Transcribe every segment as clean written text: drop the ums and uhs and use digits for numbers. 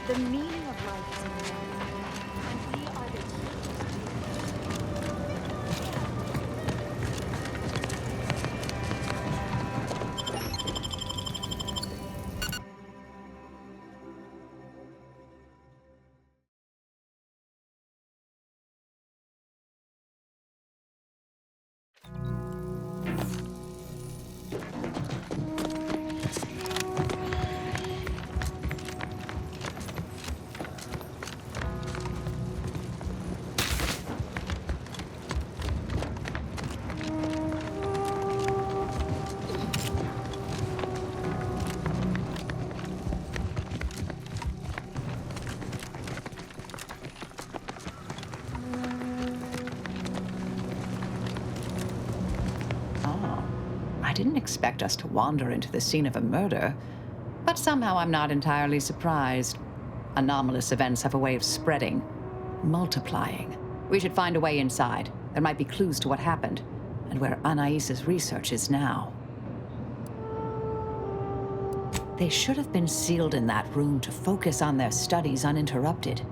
The meaning of life is meaning, and we are the I didn't expect us to wander into the scene of a murder, but somehow I'm not entirely surprised. Anomalous events have a way of spreading, multiplying. We should find a way inside. There might be clues to what happened, and where Anais's research is now. They should have been sealed in that room to focus on their studies uninterrupted.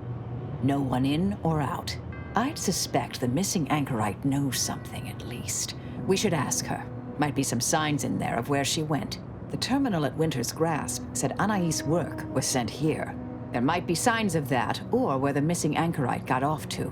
No one in or out. I'd suspect the missing anchorite knows something, at least. We should ask her. Might be some signs in there of where she went. The terminal at Winter's Grasp said Anais' work was sent here. There might be signs of that, or where the missing anchorite got off to.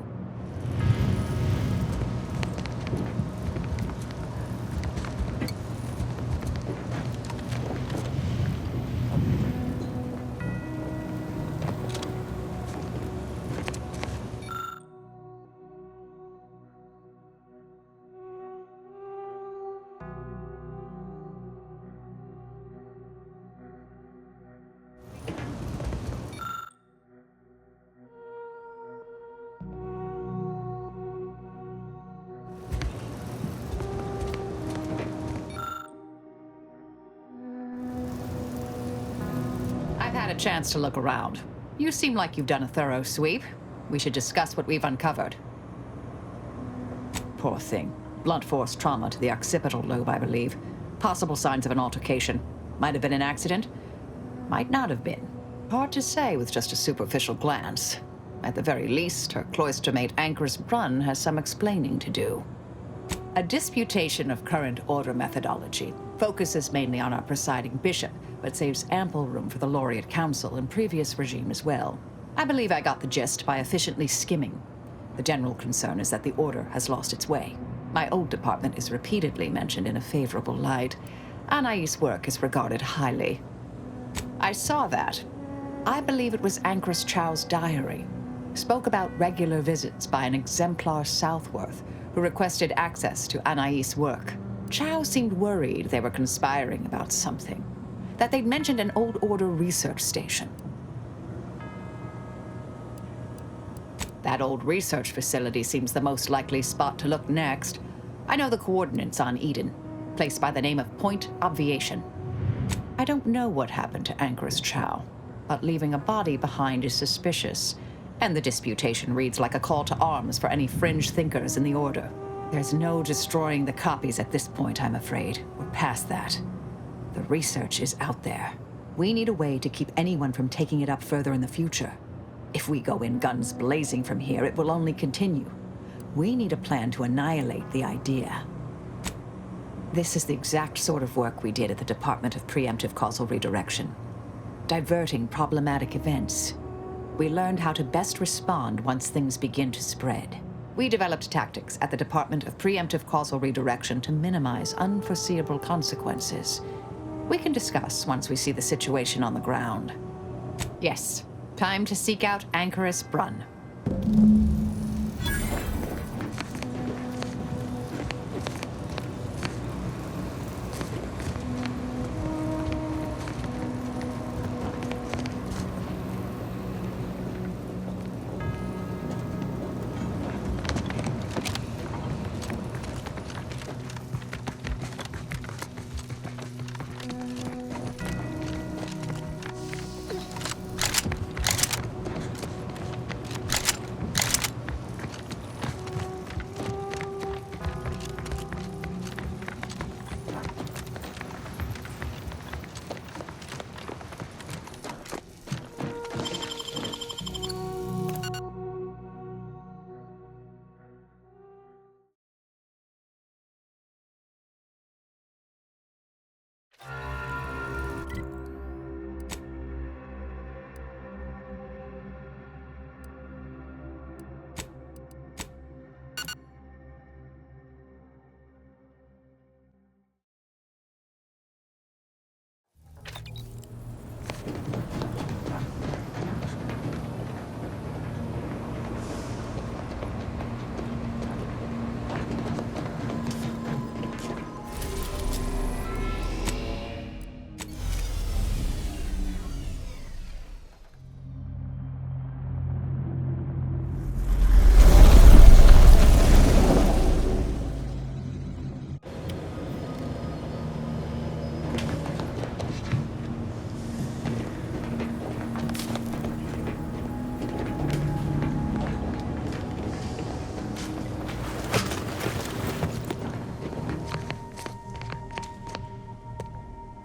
I've had a chance to look around. You seem like you've done a thorough sweep. We should discuss what we've uncovered. Poor thing. Blunt force trauma to the occipital lobe, I believe. Possible signs of an altercation. Might have been an accident. Might not have been. Hard to say with just a superficial glance. At the very least, her cloistermate Anchor's Brunn has some explaining to do. A disputation of current order methodology focuses mainly on our presiding bishop, but saves ample room for the laureate council and previous regime as well. I believe I got the gist by efficiently skimming. The general concern is that the order has lost its way. My old department is repeatedly mentioned in a favorable light. Anais' work is regarded highly. I saw that. I believe it was Anchoress Chow's diary. Spoke about regular visits by an exemplar Southworth, who requested access to Anais' work. Chow seemed worried they were conspiring about something. That they'd mentioned an old order research station. That old research facility seems the most likely spot to look next. I know the coordinates on Eden, placed by the name of Point Obviation. I don't know what happened to Anchoress Chow, but leaving a body behind is suspicious, and the disputation reads like a call to arms for any fringe thinkers in the Order. There's no destroying the copies at this point, I'm afraid. We're past that. The research is out there. We need a way to keep anyone from taking it up further in the future. If we go in guns blazing from here, it will only continue. We need a plan to annihilate the idea. This is the exact sort of work we did at the Department of Preemptive Causal Redirection. Diverting problematic events. We learned how to best respond once things begin to spread. We developed tactics at the Department of Preemptive Causal Redirection to minimize unforeseeable consequences. We can discuss once we see the situation on the ground. Yes, time to seek out Anchoress Brunn.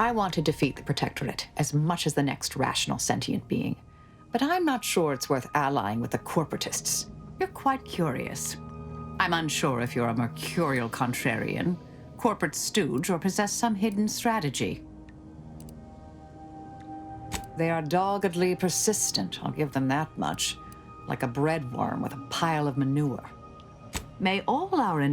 I want to defeat the Protectorate as much as the next rational sentient being. But I'm not sure it's worth allying with the corporatists. You're quite curious. I'm unsure if you're a mercurial contrarian, corporate stooge, or possess some hidden strategy. They are doggedly persistent, I'll give them that much. Like a breadworm with a pile of manure. May all our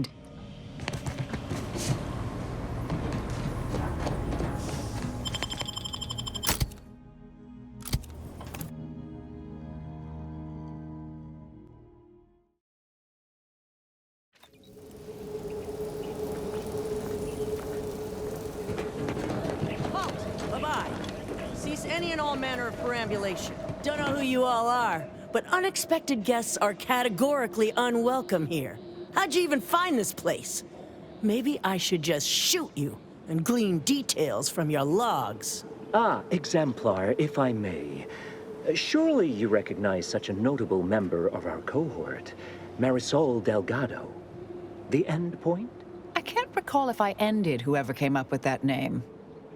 Bye-bye. Cease any and all manner of perambulation. Don't know who you all are, but unexpected guests are categorically unwelcome here. How'd you even find this place? Maybe I should just shoot you and glean details from your logs. Ah, Exemplar, if I may. Surely you recognize such a notable member of our cohort, Marisol Delgado. The end point? I can't recall if I ended whoever came up with that name.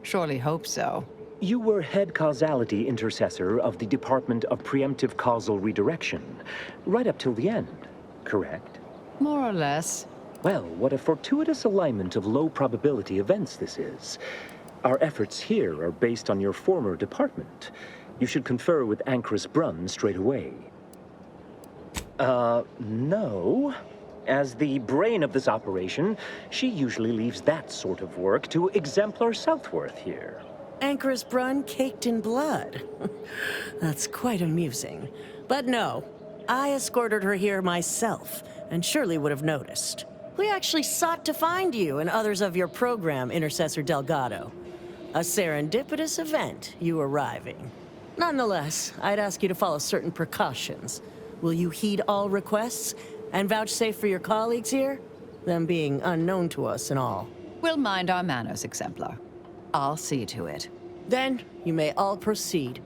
Surely hope so. You were head causality intercessor of the Department of Preemptive Causal Redirection, right up till the end, correct? More or less. Well, what a fortuitous alignment of low probability events this is. Our efforts here are based on your former department. You should confer with Anchoress Brunn straight away. No. As the brain of this operation, she usually leaves that sort of work to Exemplar Southworth here. Anchoress Brunn caked in blood. That's quite amusing. But no, I escorted her here myself, and surely would have noticed. We actually sought to find you and others of your program, Intercessor Delgado. A serendipitous event, you arriving. Nonetheless, I'd ask you to follow certain precautions. Will you heed all requests, and vouchsafe for your colleagues here? Them being unknown to us and all. We'll mind our manners, Exemplar. I'll see to it. Then, you may all proceed.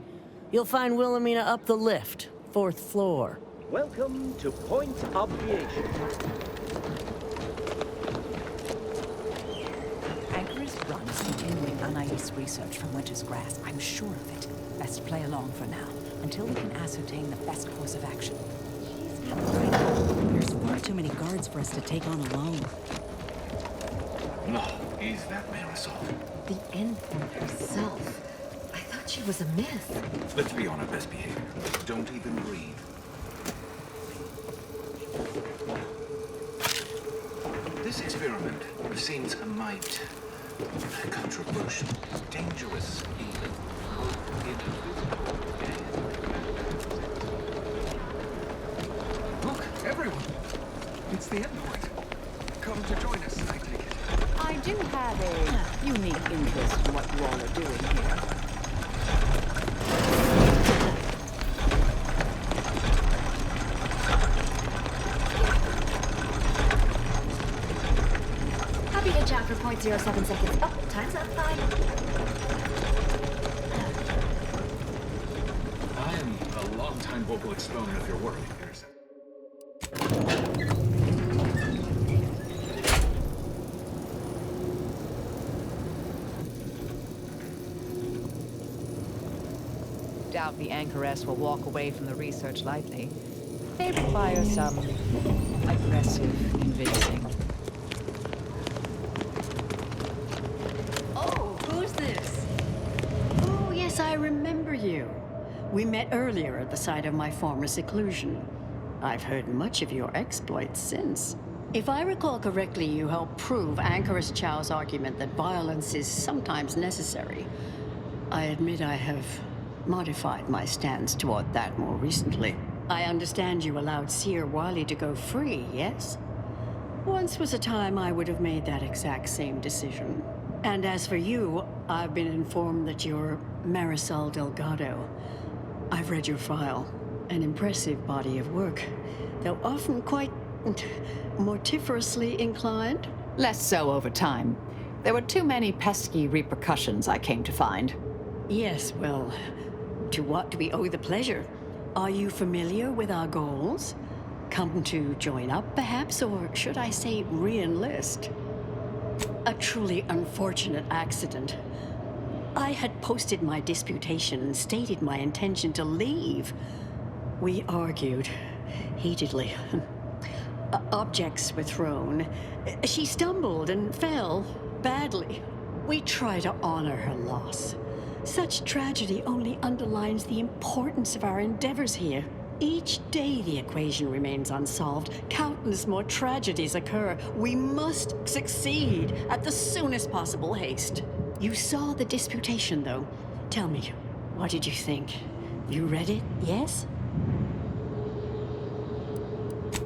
You'll find Wilhelmina up the lift, 4th floor. Welcome to Point Obviation. Anchoress Brunn is continuing Anais research from Winter's Grass. I'm sure of it. Best play along for now, until we can ascertain the best course of action. There's far too many guards for us to take on alone. No, is that Marisol? The endpoint herself. I thought she was a myth. Let's be on our best behavior. Don't even breathe. This experiment seems a mite controversial, dangerous even. Look, everyone! It's the endpoint. Come to join us, I take it. I do have a unique interest in what you all are doing here. Happy to chat for 0.07 seconds. Oh, time's up. Bye. I am a long-time vocal exponent of your work, Anderson. Doubt the Anchoress will walk away from the research lightly. They require some aggressive convincing. Oh, who's this? Oh, yes, I remember you. We met earlier at the site of my former seclusion. I've heard much of your exploits since. If I recall correctly, you helped prove Anchoress Chow's argument that violence is sometimes necessary. I admit I have modified my stance toward that more recently. I understand you allowed Seer Wiley to go free, yes? Once was a time I would have made that exact same decision. And as for you, I've been informed that you're Marisol Delgado. I've read your file. An impressive body of work, though often quite mortiferously inclined. Less so over time. There were too many pesky repercussions I came to find. Yes, well, to what do we owe the pleasure? Are you familiar with our goals? Come to join up, perhaps, or should I say re-enlist? A truly unfortunate accident. I had posted my disputation and stated my intention to leave. We argued heatedly. Objects were thrown. She stumbled and fell badly. We try to honor her loss. Such tragedy only underlines the importance of our endeavors here. Each day the equation remains unsolved. Countless more tragedies occur. We must succeed at the soonest possible haste. You saw the disputation, though. Tell me, what did you think? You read it, yes?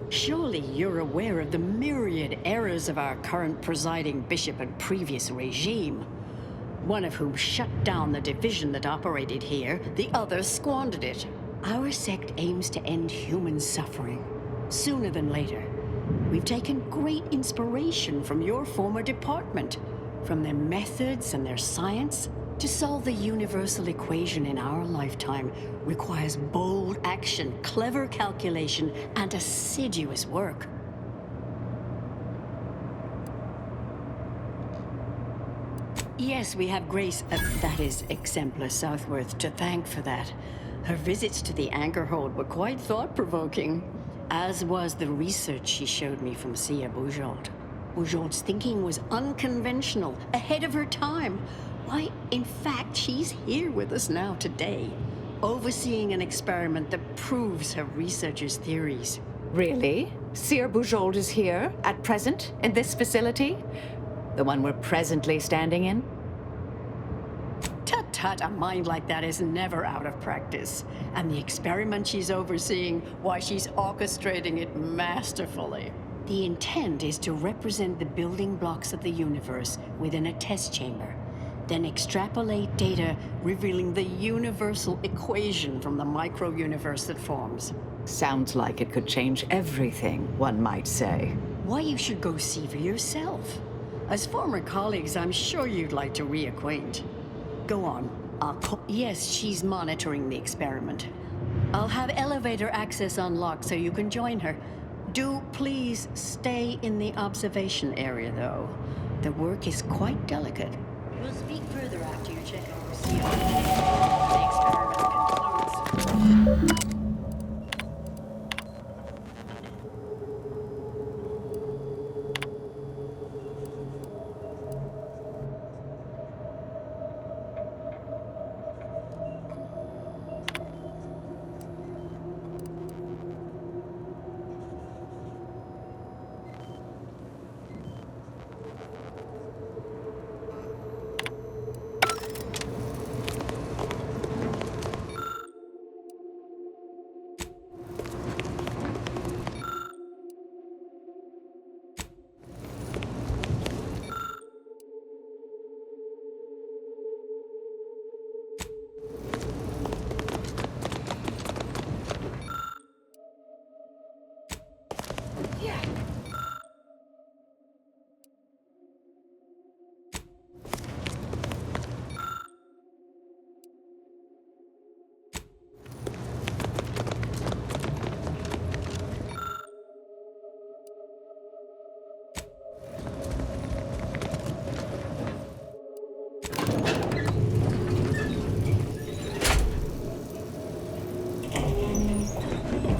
Surely you're aware of the myriad errors of our current presiding bishop and previous regime. One of whom shut down the division that operated here, the other squandered it. Our sect aims to end human suffering, sooner than later. We've taken great inspiration from your former department, from their methods and their science. To solve the universal equation in our lifetime requires bold action, clever calculation, and assiduous work. Yes, we have Grace, that is Exemplar Southworth, to thank for that. Her visits to the Anchorhold were quite thought-provoking, as was the research she showed me from Sia Bujold. Bujold's thinking was unconventional, ahead of her time. Why, in fact, she's here with us now today, overseeing an experiment that proves her researchers' theories. Really? Sir Bujold is here, at present, in this facility? The one we're presently standing in? Tut-tut, a mind like that is never out of practice. And the experiment she's overseeing, why, she's orchestrating it masterfully. The intent is to represent the building blocks of the universe within a test chamber, then extrapolate data revealing the universal equation from the micro-universe that forms. Sounds like it could change everything, one might say. Why, you should go see for yourself. As former colleagues, I'm sure you'd like to reacquaint. Go on. Yes, she's monitoring the experiment. I'll have elevator access unlocked so you can join her. Do please stay in the observation area, though. The work is quite delicate. We'll speak further after you check over the experiment concludes.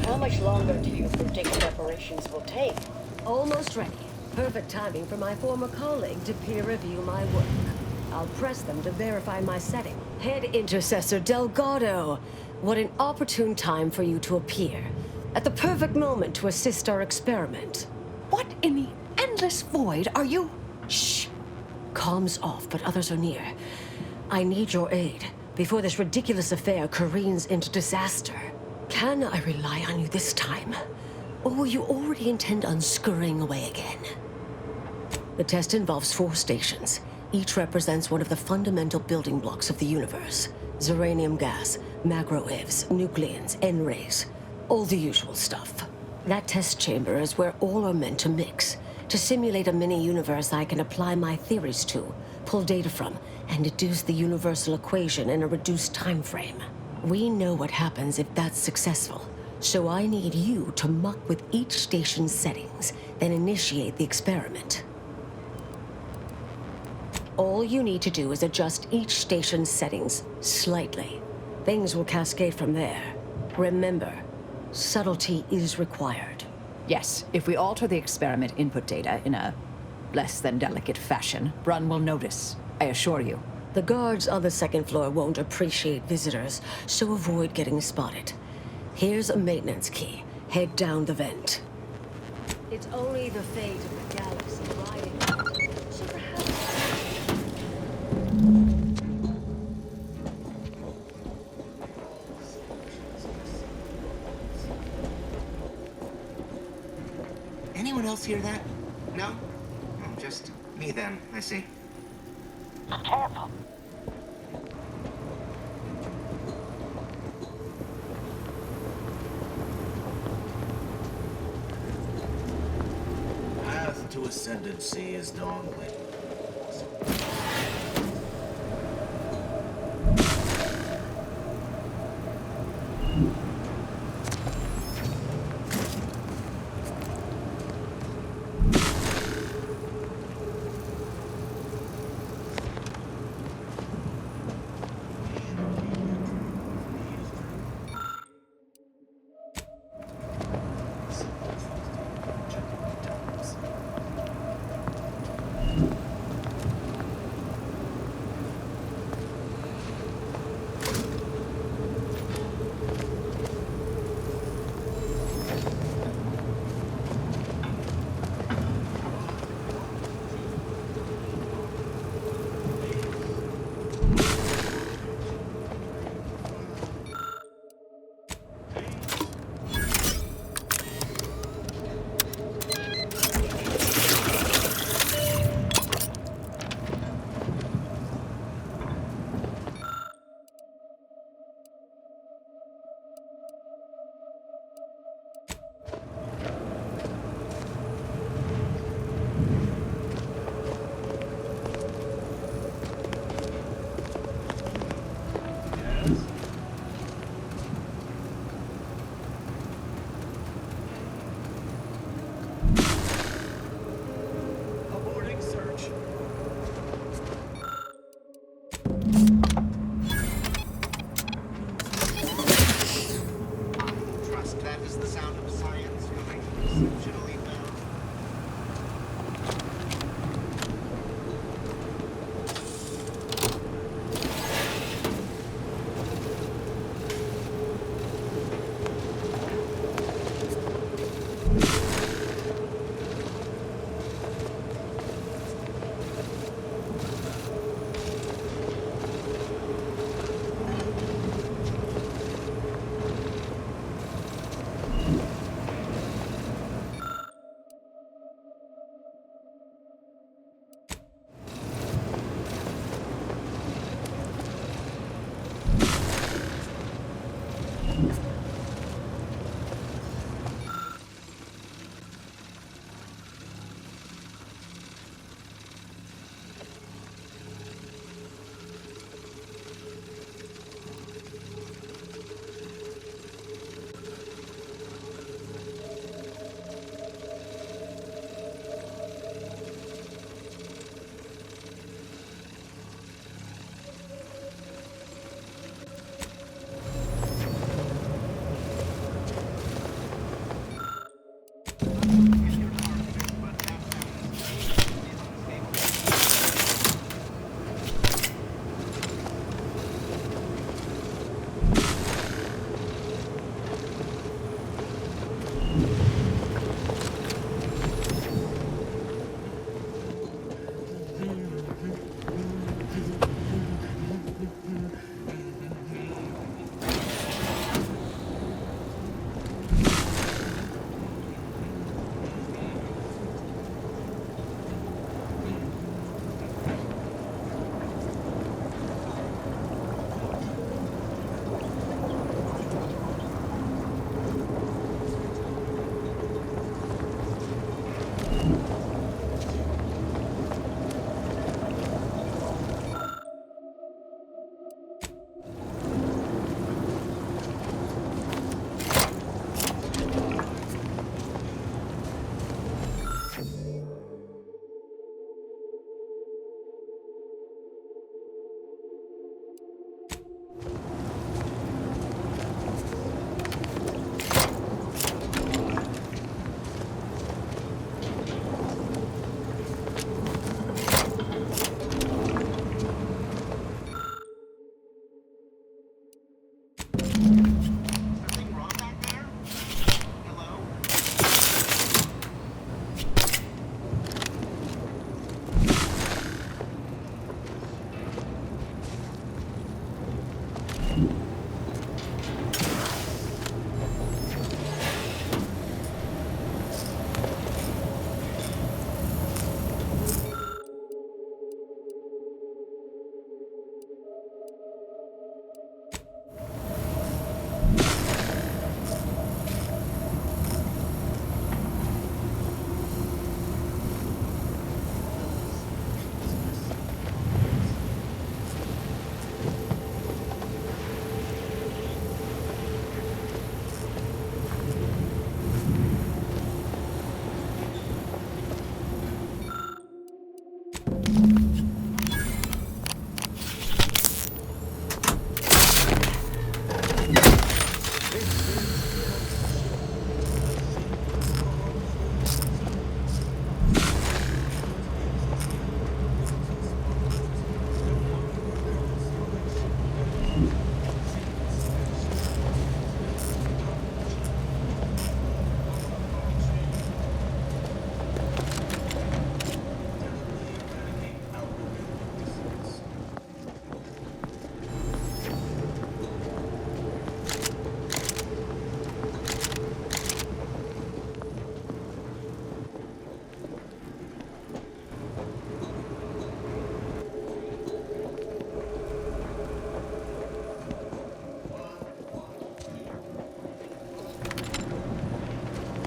How much longer do you predict preparations will take? Almost ready. Perfect timing for my former colleague to peer review my work. I'll press them to verify my setting. Head Intercessor Delgado, what an opportune time for you to appear. At the perfect moment to assist our experiment. What in the endless void are you? Shh. Comms off, but others are near. I need your aid before this ridiculous affair careens into disaster. Can I rely on you this time? Or will you already intend on scurrying away again? The test involves 4 stations. Each represents one of the fundamental building blocks of the universe. Zeranium gas, macro-ivs, nucleons, N-rays. All the usual stuff. That test chamber is where all are meant to mix. To simulate a mini-universe I can apply my theories to, pull data from, and deduce the universal equation in a reduced time frame. We know what happens if that's successful, so I need you to muck with each station's settings, then initiate the experiment. All you need to do is adjust each station's settings slightly. Things will cascade from there. Remember, subtlety is required. Yes, if we alter the experiment input data in a less than delicate fashion, Brun will notice, I assure you. The guards on the second floor won't appreciate visitors, so avoid getting spotted. Here's a maintenance key. Head down the vent. It's only the fate of the galaxy riding. So perhaps... Anyone else hear that? No? Oh, just me then, I see. Careful. Path to ascendancy is dawnlit.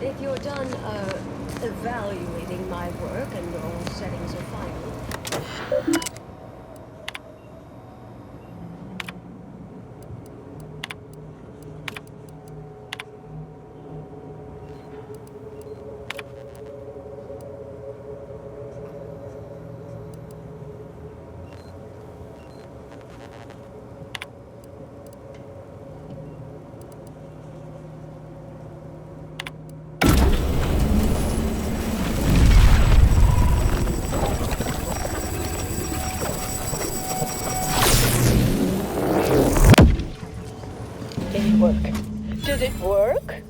If you're done, evaluating my work and all settings are final. Did it work?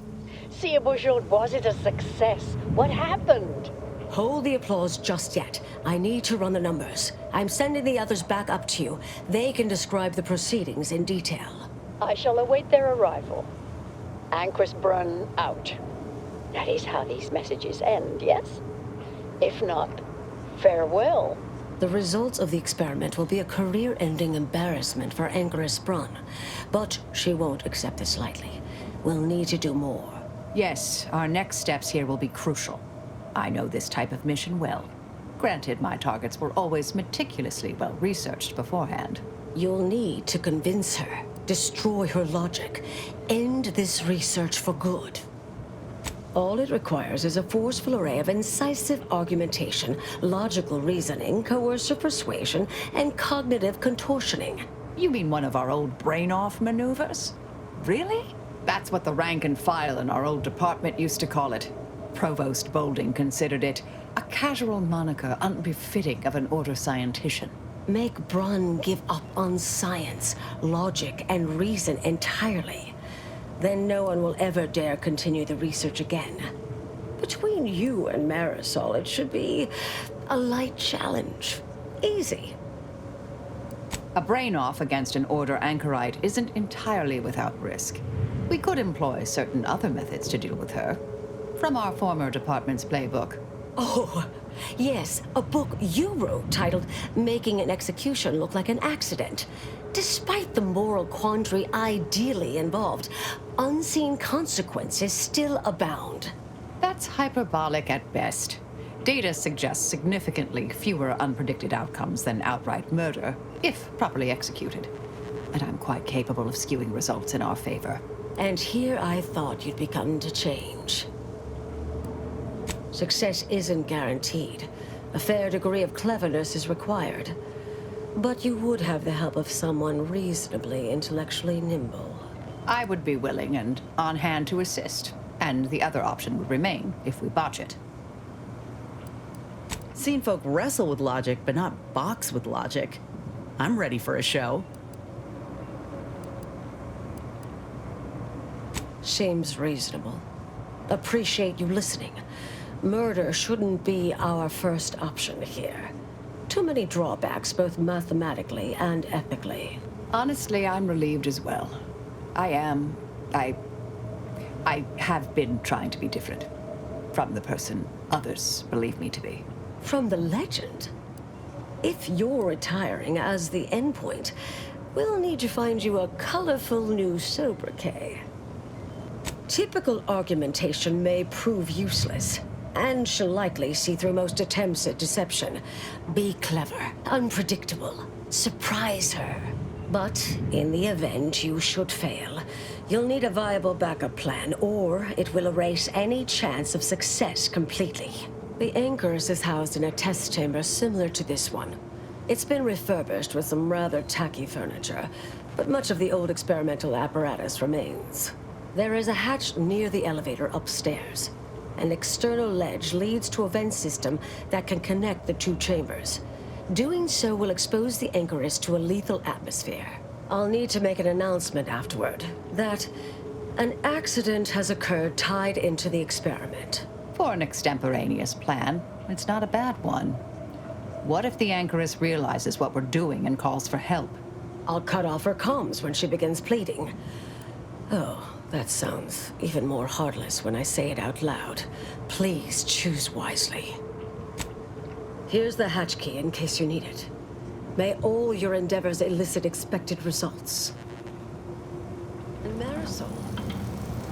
See, was it a success? What happened? Hold the applause just yet. I need to run the numbers. I'm sending the others back up to you. They can describe the proceedings in detail. I shall await their arrival. Anchor's Brun out. That is how these messages end, yes? If not, farewell. The results of the experiment will be a career-ending embarrassment for Anchoress Brun. But she won't accept this lightly. We'll need to do more. Yes, our next steps here will be crucial. I know this type of mission well. Granted, my targets were always meticulously well-researched beforehand. You'll need to convince her, destroy her logic, end this research for good. All it requires is a forceful array of incisive argumentation, logical reasoning, coercive persuasion, and cognitive contortioning. You mean one of our old brain-off maneuvers? Really? That's what the rank and file in our old department used to call it. Provost Bolding considered it a casual moniker unbefitting of an order scientician. Make Brun give up on science, logic, and reason entirely. Then no one will ever dare continue the research again. Between you and Marisol, it should be a light challenge. Easy. A brain-off against an Order anchorite isn't entirely without risk. We could employ certain other methods to deal with her. From our former department's playbook. Oh, yes, a book you wrote titled Making an Execution Look Like an Accident. Despite the moral quandary ideally involved, unseen consequences still abound. That's hyperbolic at best. Data suggests significantly fewer unpredicted outcomes than outright murder, if properly executed. And I'm quite capable of skewing results in our favor. And here I thought you'd begun to change. Success isn't guaranteed. A fair degree of cleverness is required. But you would have the help of someone reasonably intellectually nimble. I would be willing and on hand to assist, and the other option would remain if we botch it. Seen folk wrestle with logic, but not box with logic. I'm ready for a show. Seems reasonable. Appreciate you listening. Murder shouldn't be our first option here. Too many drawbacks, both mathematically and ethically. Honestly, I'm relieved as well. I have been trying to be different. From the person others believe me to be. From the legend? If you're retiring as the endpoint, we'll need to find you a colorful new sobriquet. Typical argumentation may prove useless, and she'll likely see through most attempts at deception. Be clever, unpredictable, surprise her. But in the event you should fail, you'll need a viable backup plan, or it will erase any chance of success completely. The Anchoress is housed in a test chamber similar to this one. It's been refurbished with some rather tacky furniture, but much of the old experimental apparatus remains. There is a hatch near the elevator upstairs. An external ledge leads to a vent system that can connect the two chambers. Doing so will expose the Anchoress to a lethal atmosphere. I'll need to make an announcement afterward that an accident has occurred tied into the experiment. For an extemporaneous plan, it's not a bad one. What if the Anchoress realizes what we're doing and calls for help? I'll cut off her comms when she begins pleading. Oh, that sounds even more heartless when I say it out loud. Please choose wisely. Here's the hatch key in case you need it. May all your endeavors elicit expected results. And Marisol,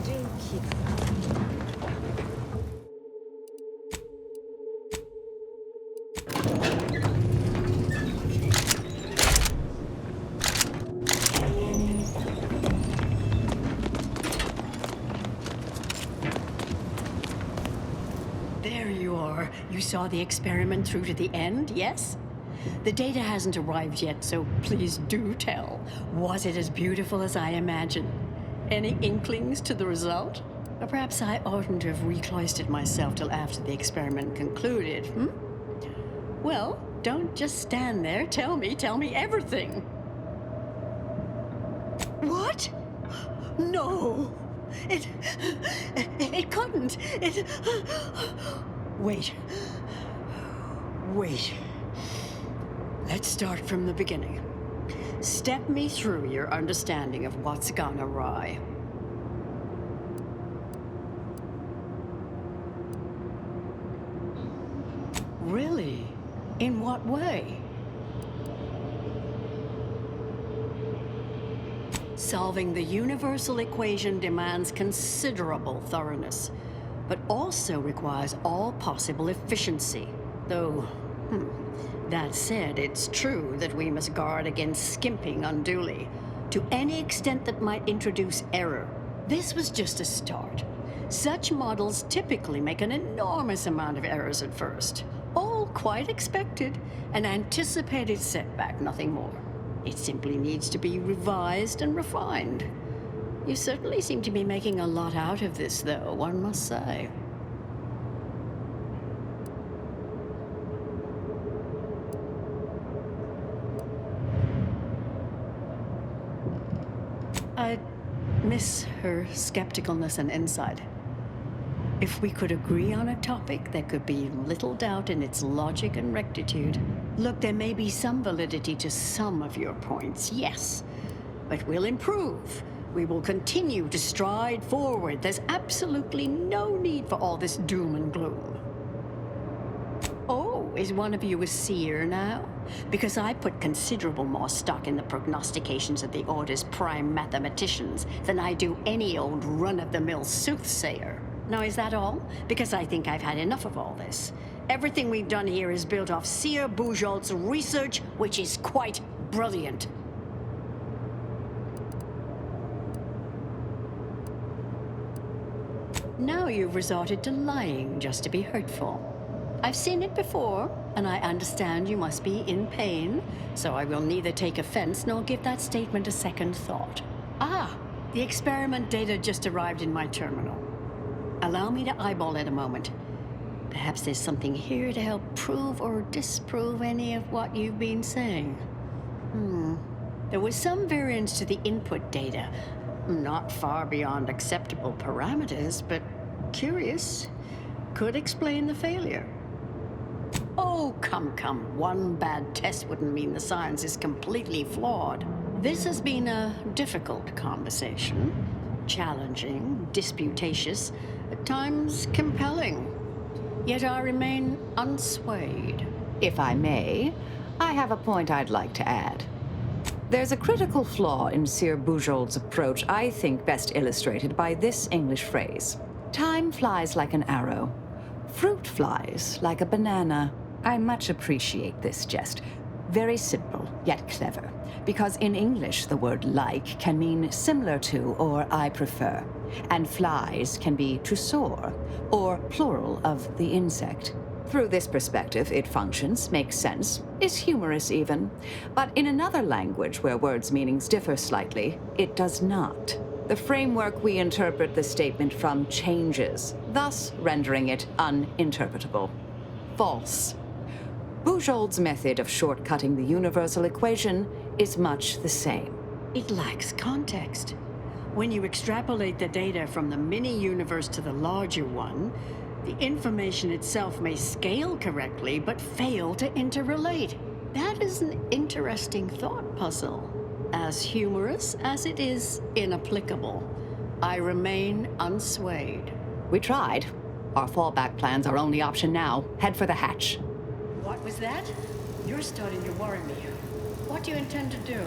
do keep... There you are. You saw the experiment through to the end, yes? The data hasn't arrived yet, so please do tell. Was it as beautiful as I imagined? Any inklings to the result? Or perhaps I oughtn't to have recloistered myself till after the experiment concluded, hmm? Well, don't just stand there. Tell me everything. What? No. It couldn't. Wait. Let's start from the beginning. Step me through your understanding of what's gone awry. Really? In what way? Solving the universal equation demands considerable thoroughness, but also requires all possible efficiency. Though, that said, it's true that we must guard against skimping unduly, to any extent that might introduce error. This was just a start. Such models typically make an enormous amount of errors at first. All quite expected, an anticipated setback, nothing more. It simply needs to be revised and refined. You certainly seem to be making a lot out of this, though, one must say. I miss her skepticalness and insight. If we could agree on a topic, there could be little doubt in its logic and rectitude. Look, there may be some validity to some of your points, yes. But we'll improve. We will continue to stride forward. There's absolutely no need for all this doom and gloom. Oh, is one of you a seer now? Because I put considerable more stock in the prognostications of the Order's prime mathematicians than I do any old run-of-the-mill soothsayer. Now, is that all? Because I think I've had enough of all this. Everything we've done here is built off Seer Bujold's research, which is quite brilliant. Now you've resorted to lying just to be hurtful. I've seen it before, and I understand you must be in pain, so I will neither take offense nor give that statement a second thought. Ah, the experiment data just arrived in my terminal. Allow me to eyeball it a moment. Perhaps there's something here to help prove or disprove any of what you've been saying. There was some variance to the input data. Not far beyond acceptable parameters, but curious. Could explain the failure. Oh, come. One bad test wouldn't mean the science is completely flawed. This has been a difficult conversation. Challenging, disputatious, at times compelling. Yet I remain unswayed. If I may, I have a point I'd like to add. There's a critical flaw in Seer Bujold's approach I think best illustrated by this English phrase. Time flies like an arrow. Fruit flies like a banana. I much appreciate this jest. Very simple, yet clever. Because in English, the word like can mean similar to or I prefer. And flies can be to soar, or plural of the insect. Through this perspective, it functions, makes sense, is humorous even. But in another language where words' meanings differ slightly, it does not. The framework we interpret the statement from changes, thus rendering it uninterpretable. False. Bujold's method of shortcutting the universal equation is much the same. It lacks context. When you extrapolate the data from the mini-universe to the larger one, the information itself may scale correctly, but fail to interrelate. That is an interesting thought puzzle. As humorous as it is inapplicable. I remain unswayed. We tried. Our fallback plan's our only option now. Head for the hatch. What was that? You're starting to worry me. What do you intend to do?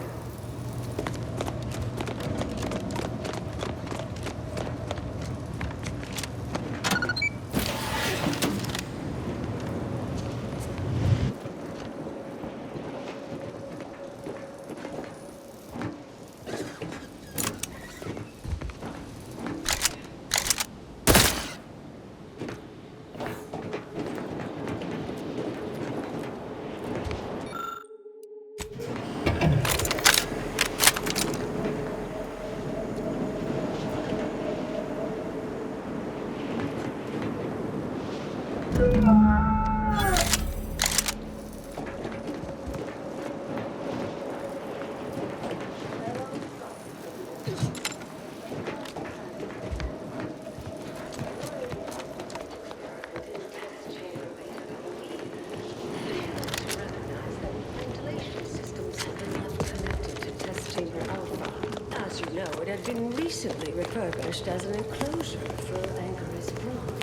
Recently refurbished as an enclosure for Anchor's Braun.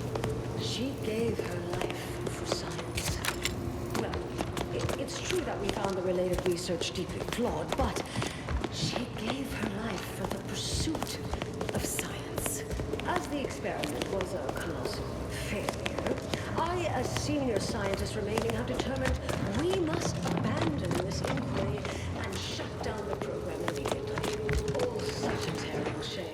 She gave her life for science. Well, it's true that we found the related research deeply flawed, but she gave her life for the pursuit of science. As the experiment was a colossal failure, I, as senior scientist remaining, have determined we must abandon this inquiry and shut down the program immediately. Oh, such a terrible shame.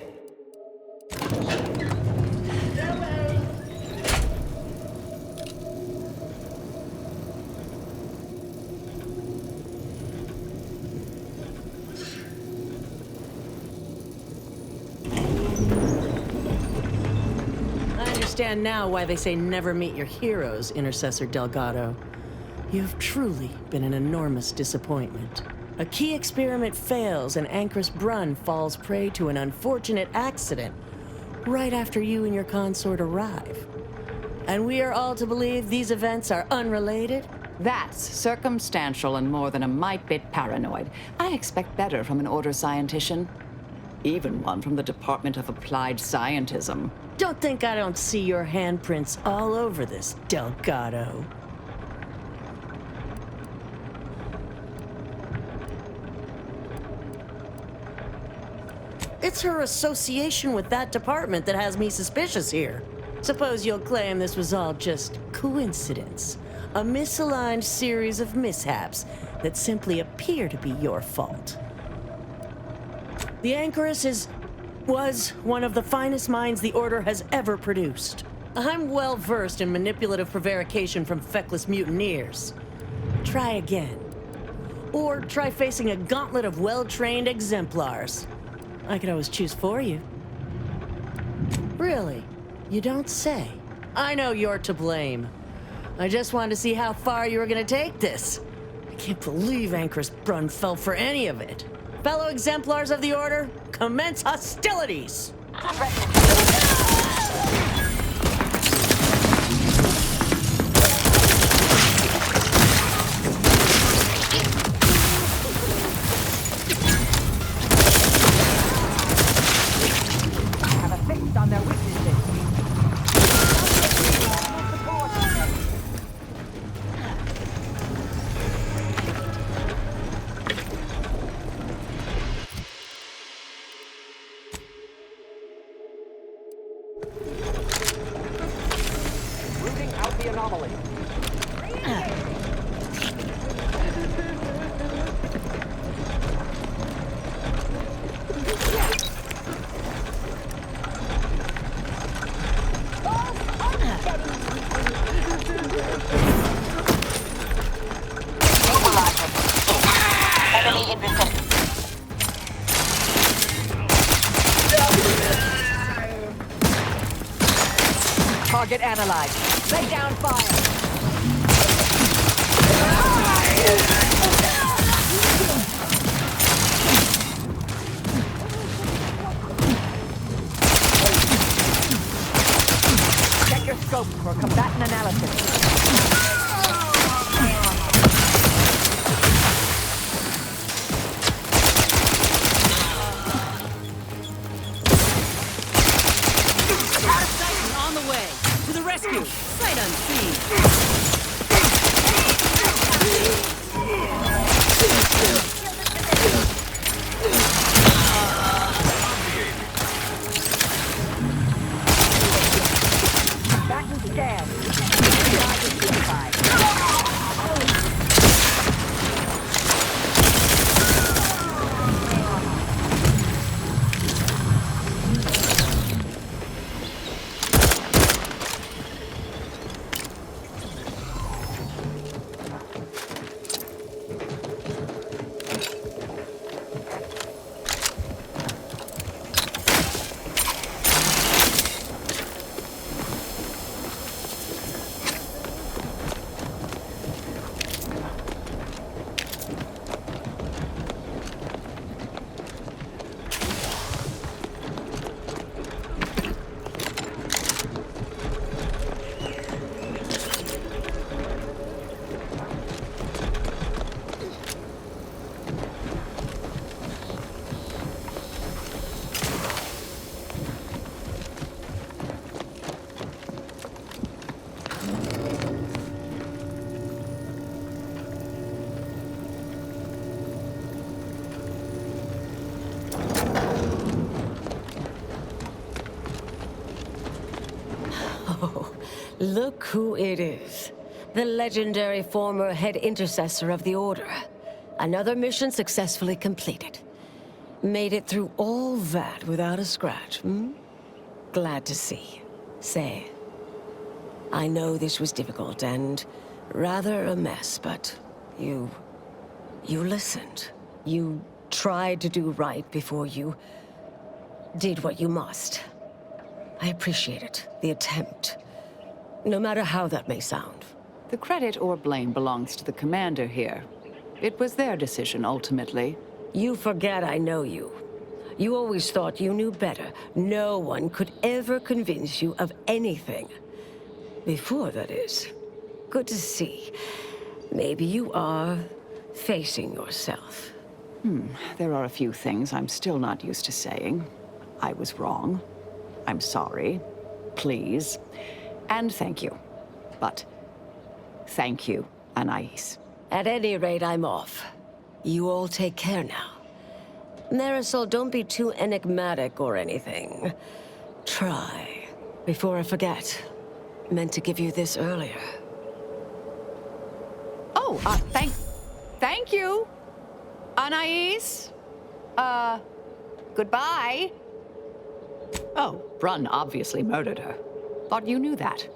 I understand now why they say never meet your heroes, Intercessor Delgado. You've truly been an enormous disappointment. A key experiment fails and Anchor's Brunn falls prey to an unfortunate accident right after you and your consort arrive. And we are all to believe these events are unrelated? That's circumstantial and more than a mite bit paranoid. I expect better from an Order scientician. Even one from the Department of Applied Scientism. Don't think I don't see your handprints all over this, Delgado. It's her association with that department that has me suspicious here. Suppose you'll claim this was all just coincidence. A misaligned series of mishaps that simply appear to be your fault. The Anchoress was one of the finest minds the Order has ever produced. I'm well versed in manipulative prevarication from feckless mutineers. Try again. Or try facing a gauntlet of well-trained exemplars. I could always choose for you. Really? You don't say. I know you're to blame. I just wanted to see how far you were gonna take this. I can't believe Anchor's Brunn fell for any of it. Fellow exemplars of the Order, commence hostilities! Target analyzed. Lay down fire. Check your scope for combatant analysis. Sight unseen. Back and scan. Oh, look who it is. The legendary former head intercessor of the Order. Another mission successfully completed. Made it through all that without a scratch, hmm? Glad to see. Say, I know this was difficult and rather a mess, but you listened. You tried to do right before you did what you must. I appreciate it, the attempt. No matter how that may sound. The credit or blame belongs to the commander here. It was their decision, ultimately. You forget I know you. You always thought you knew better. No one could ever convince you of anything. Before, that is. Good to see. Maybe you are facing yourself. There are a few things I'm still not used to saying. I was wrong. I'm sorry. Please. And thank you. But thank you, Anais. At any rate, I'm off. You all take care now. Marisol, don't be too enigmatic or anything. Try. Before I forget. Meant to give you this earlier. Oh, thank you, Anais. Goodbye. Oh, Brunn obviously murdered her. Thought you knew that.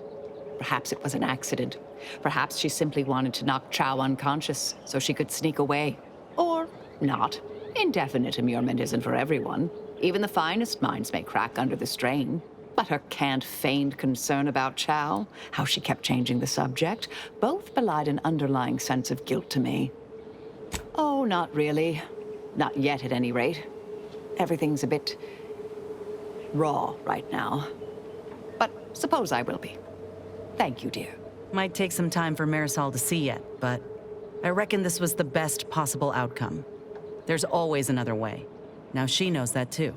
Perhaps it was an accident. Perhaps she simply wanted to knock Chow unconscious so she could sneak away. Or not. Indefinite immurement isn't for everyone. Even the finest minds may crack under the strain. But her canned, feigned concern about Chow, how she kept changing the subject, both belied an underlying sense of guilt to me. Oh, not really. Not yet, at any rate. Everything's a bit raw right now. But suppose I will be. Thank you, dear. Might take some time for Marisol to see yet, but I reckon this was the best possible outcome. There's always another way. Now she knows that too.